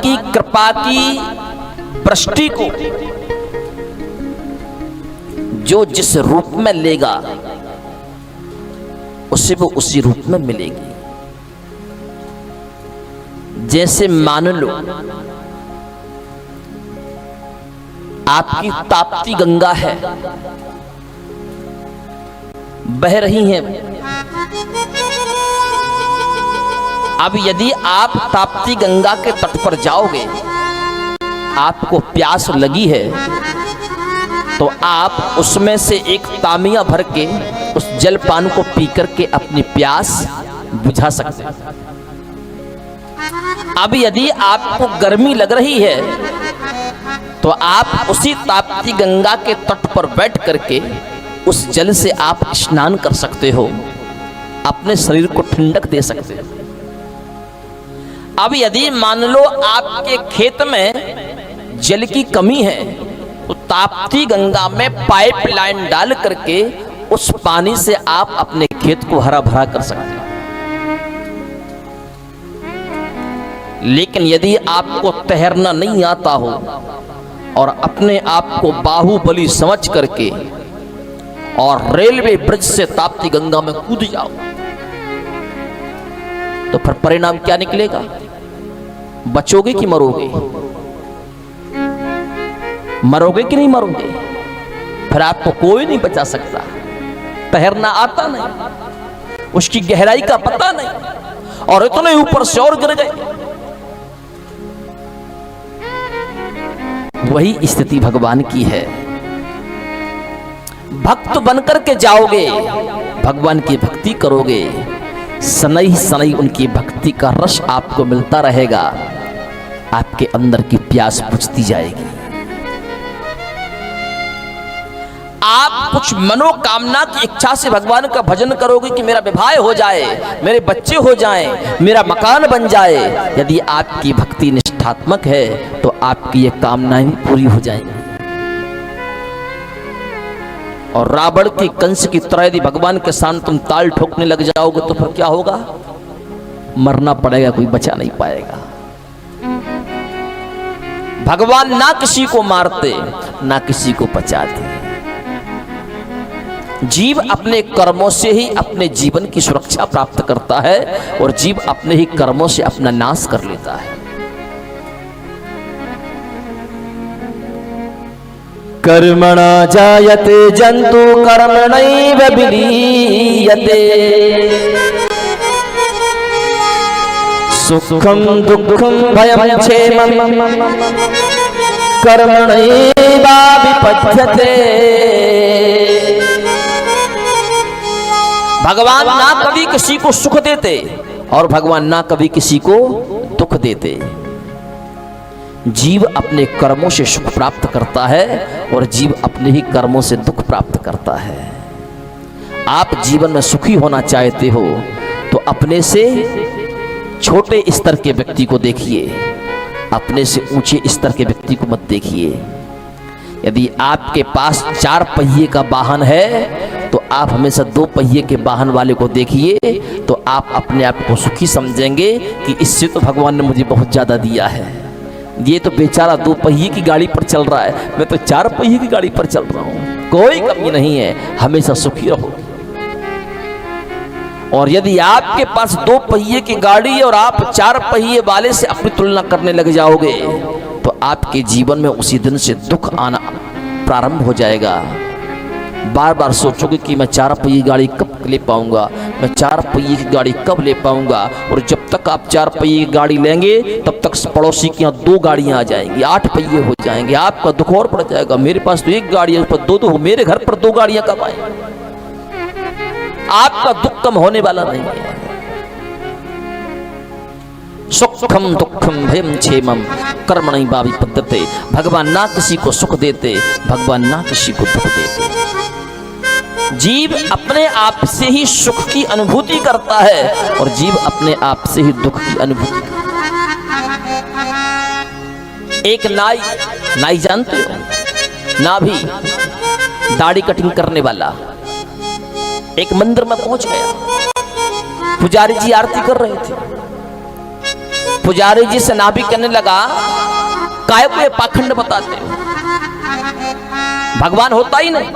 की कृपा की वृष्टि को जो जिस रूप में लेगा उसे वो उसी रूप में मिलेगी। जैसे मान लो आपकी ताप्ती गंगा है, बह रही है। अब यदि आप ताप्ती गंगा के तट पर जाओगे, आपको प्यास लगी है, तो आप उसमें से एक तामिया भर के उस जलपान को पी करके अपनी प्यास बुझा सकते हैं। अब यदि आपको गर्मी लग रही है, तो आप उसी ताप्ती गंगा के तट पर बैठ करके उस जल से आप स्नान कर सकते हो, अपने शरीर को ठंडक दे सकते हो। अब यदि मान लो आपके खेत में जल की कमी है, तो ताप्ती गंगा में पाइपलाइन डाल करके उस पानी से आप अपने खेत को हरा भरा कर सकते हैं। लेकिन यदि आपको तैरना नहीं आता हो और अपने आप को बाहुबली समझ करके और रेलवे ब्रिज से ताप्ती गंगा में कूद जाओ, तो फिर परिणाम क्या निकलेगा? बचोगे कि मरोगे? मरोगे कि नहीं मरोगे? फिर आपको कोई नहीं बचा सकता। तैरना आता नहीं, उसकी गहराई का पता नहीं, और इतने ऊपर से और गिर गए। वही स्थिति भगवान की है। भक्त बनकर के जाओगे, भगवान की भक्ति करोगे, सनई सनई उनकी भक्ति का रस आपको मिलता रहेगा, आपके अंदर की प्यास बुझती जाएगी। आप कुछ मनोकामना की इच्छा से भगवान का भजन करोगे कि मेरा विवाह हो जाए, मेरे बच्चे हो जाएं, मेरा मकान बन जाए। यदि आपकी भक्ति निष्ठात्मक है तो आपकी ये कामनाएं भी पूरी हो जाएंगी। और रावण की कंस की तरह यदि भगवान के साथ तुम ताल ठोकने लग जाओगे तो फिर क्या होगा? मरना पड़ेगा, कोई बचा नहीं पाएगा। भगवान ना किसी को मारते ना किसी को बचाते। जीव अपने कर्मों से ही अपने जीवन की सुरक्षा प्राप्त करता है और जीव अपने ही कर्मों से अपना नाश कर लेता है। कर्मणा जायते जंतु कर्मणैव विलीयते सुखम दुःखम भयं क्षेमं कर्मणैवाभिपद्यते। भगवान ना कभी किसी को सुख देते और भगवान ना कभी किसी को दुख देते। जीव अपने कर्मों से सुख प्राप्त करता है और जीव अपने ही कर्मों से दुख प्राप्त करता है। आप जीवन में सुखी होना चाहते हो तो अपने से छोटे स्तर के व्यक्ति को देखिए, अपने से ऊंचे स्तर के व्यक्ति को मत देखिए। यदि आपके पास 4 पहिए का वाहन है तो आप हमेशा 2 पहिए के वाहन वाले को देखिए, तो आप अपने आप को सुखी समझेंगे कि इससे तो भगवान ने मुझे बहुत ज्यादा दिया है। ये तो बेचारा 2 पहिए की गाड़ी पर चल रहा है, मैं तो 4 पहिए की गाड़ी पर चल रहा हूं। कोई कमी नहीं है, हमेशा सुखी रहो। और यदि आपके पास 2 पहिए की गाड़ी है और आप 4 पहिए वाले से अपनी तुलना करने लग जाओगे तो आपके जीवन में उसी दिन से दुख आना प्रारंभ हो जाएगा। बार बार सोचोगे कि मैं 4 पहिए गाड़ी कब ले पाऊंगा, मैं 4 पहिए की गाड़ी कब ले पाऊंगा। और जब तक आप 4 पहिए की गाड़ी लेंगे तब तक पड़ोसी के यहाँ 2 गाड़ियां आ जाएंगी, 8 पहिए हो जाएंगे। आपका दुख और बढ़ जाएगा। मेरे पास तो 1 गाड़ी है, उस पर 2 हो, मेरे घर पर 2 गाड़ियां कब आएंगी? आपका दुख कम होने वाला नहीं है। सुखम दुखम भयं क्षेमं कर्मणैवाभिपद्यते। भगवान ना किसी को सुख देते, भगवान ना किसी को दुख देते। जीव अपने आप से ही सुख की अनुभूति करता है और जीव अपने आप से ही दुख की अनुभूति करता है। एक नाई जानते हो? नाभी दाढ़ी कटिंग करने वाला एक मंदिर में पहुंच गया। पुजारी जी आरती कर रहे थे। पुजारी जी से नाभि कहने लगा, काय को ये पाखंड बताते हो? भगवान होता ही नहीं।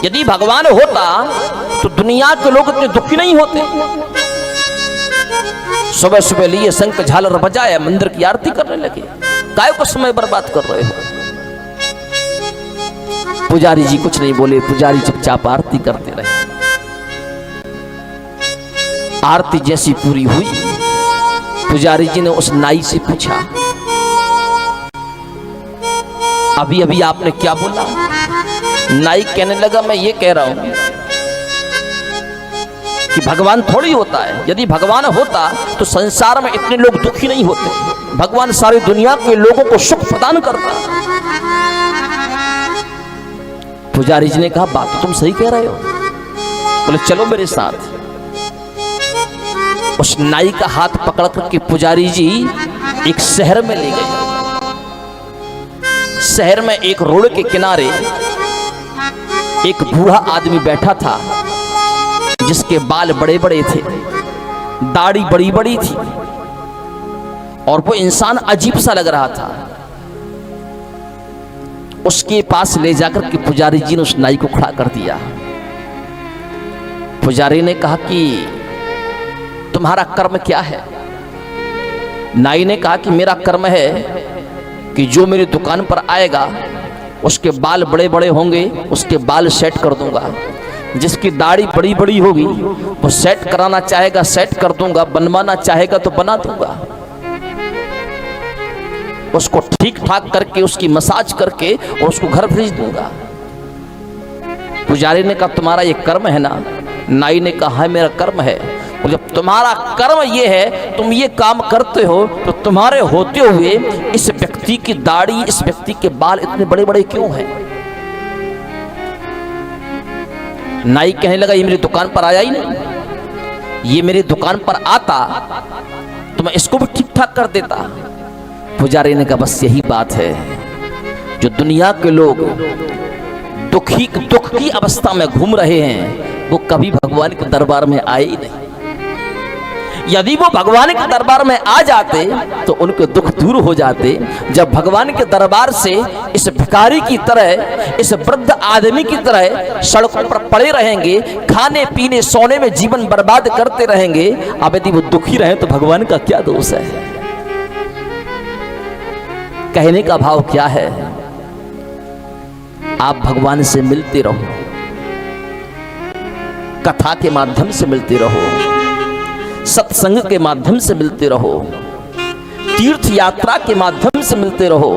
यदि भगवान होता तो दुनिया के लोग इतने दुखी नहीं होते। सुबह सुबह लिए शंख झालर बजाया, मंदिर की आरती करने लगे। काय को समय बर्बाद कर रहे हो? पुजारी जी कुछ नहीं बोले। पुजारी चुपचाप आरती करते रहे। आरती जैसी पूरी हुई, पुजारी जी ने उस नाई से पूछा, अभी अभी आपने क्या बोला? नाई कहने लगा, मैं ये कह रहा हूं कि भगवान थोड़ी होता है। यदि भगवान होता तो संसार में इतने लोग दुखी नहीं होते। भगवान सारी दुनिया के लोगों को सुख प्रदान करता। पुजारी जी ने कहा, बात तो तुम सही कह रहे हो। बोले चलो मेरे साथ। उस नाई का हाथ पकड़ करके पुजारी जी एक शहर में ले गए। शहर में एक रोड के किनारे एक बूढ़ा आदमी बैठा था, जिसके बाल बड़े बड़े थे, दाढ़ी बड़ी बड़ी थी, और वो इंसान अजीब सा लग रहा था। उसके पास ले जाकर के पुजारी जी ने उस नाई को खड़ा कर दिया। पुजारी ने कहा कि तुम्हारा कर्म क्या है? नाई ने कहा कि मेरा कर्म है कि जो मेरी दुकान पर आएगा उसके बाल बड़े बड़े होंगे, उसके बाल सेट कर दूंगा। जिसकी दाढ़ी बड़ी बड़ी होगी वो सेट कराना चाहेगा सेट कर दूंगा, बनवाना चाहेगा तो बना दूंगा। उसको ठीक ठाक करके उसकी मसाज करके और उसको घर भेज दूंगा। पुजारी ने कहा, तुम्हारा ये कर्म है ना? नाई ने कहा, है मेरा कर्म है। और जब तुम्हारा कर्म ये है, तुम ये काम करते हो, तो तुम्हारे होते हुए इस व्यक्ति की दाढ़ी, इस व्यक्ति के बाल इतने बड़े बड़े क्यों हैं? नाई कहने लगा, ये मेरी दुकान पर आया ही नहीं। ये मेरी दुकान पर आता तो मैं इसको भी ठीक ठाक कर देता। पुजारी ने कहा, बस यही बात है, जो दुनिया के लोग दुख की अवस्था में घूम रहे हैं, वो कभी भगवान के दरबार में आए ही नहीं। यदि वो भगवान के दरबार में आ जाते तो उनके दुख दूर हो जाते। जब भगवान के दरबार से इस भिखारी की तरह, इस वृद्ध आदमी की तरह सड़कों पर पड़े रहेंगे, खाने पीने सोने में जीवन बर्बाद करते रहेंगे, अब यदि वो दुखी रहे तो भगवान का क्या दोष है? कहने का भाव क्या है? आप भगवान से मिलते रहो, कथा के माध्यम से मिलते रहो, सत्संग के माध्यम से मिलते रहो, तीर्थ यात्रा के माध्यम से मिलते रहो,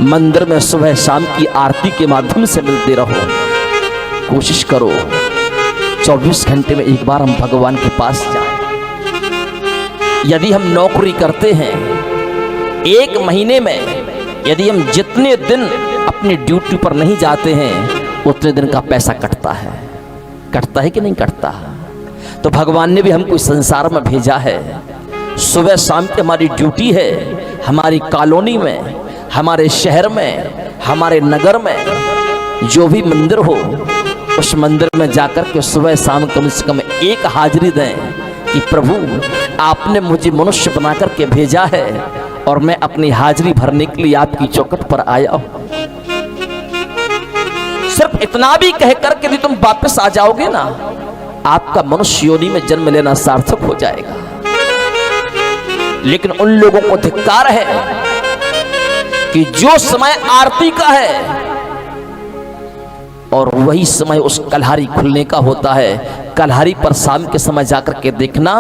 मंदिर में सुबह शाम की आरती के माध्यम से मिलते रहो। कोशिश करो 24 घंटे में एक बार हम भगवान के पास जाएं। यदि हम नौकरी करते हैं, एक महीने में यदि हम जितने दिन अपनी ड्यूटी पर नहीं जाते हैं, उतने दिन का पैसा कटता है। कटता है कि नहीं कटता? तो भगवान ने भी हमको इस संसार में भेजा है। सुबह शाम की हमारी ड्यूटी है। हमारी कॉलोनी में, हमारे शहर में, हमारे नगर में जो भी मंदिर हो, उस मंदिर में जाकर के सुबह शाम कम से कम एक हाजिरी दें कि प्रभु आपने मुझे मनुष्य बना करके भेजा है और मैं अपनी हाजिरी भरने के लिए आपकी चौखट पर आया हूं। सिर्फ इतना भी कह करके यदि तुम वापस आ जाओगे ना, आपका मनुष्य योनि में जन्म लेना सार्थक हो जाएगा। लेकिन उन लोगों को धिक्कार है कि जो समय आरती का है और वही समय उस कल्हारी खुलने का होता है। कल्हारी पर शाम के समय जाकर के देखना,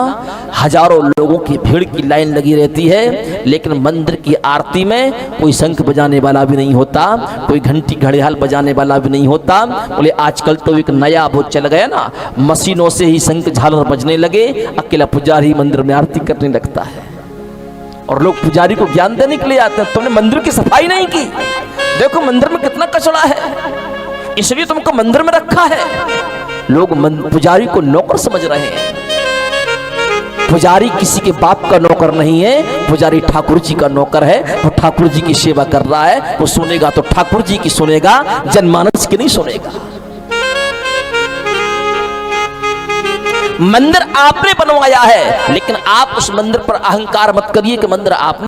हजारों लोगों की भीड़ की लाइन लगी रहती है, लेकिन मंदिर की आरती में कोई शंख बजाने वाला भी नहीं होता, कोई घंटी घड़ियाल बजाने वाला भी नहीं होता। बोले आजकल तो एक नया वो चल गया ना, मशीनों से ही शंख झालर बजने लगे, अकेला पुजारी मंदिर में आरती करने लगता है और लोग पुजारी को ज्ञान देने के लिए आते हैं। तुमने मंदिर की सफाई नहीं की, देखो मंदिर में कितना कचरा है, इसलिए तुमको मंदिर में रखा है। लोग पुजारी को नौकर समझ रहे हैं। पुजारी किसी के बाप का नौकर नहीं है, पुजारी ठाकुर जी का नौकर है। वो ठाकुर जी की सेवा कर रहा है, वो सुनेगा तो ठाकुर जी की सुनेगा, जनमानस की नहीं सुनेगा। मंदिर आपने बनवाया है, लेकिन आप उस मंदिर पर अहंकार मत करिए कि मंदिर आपने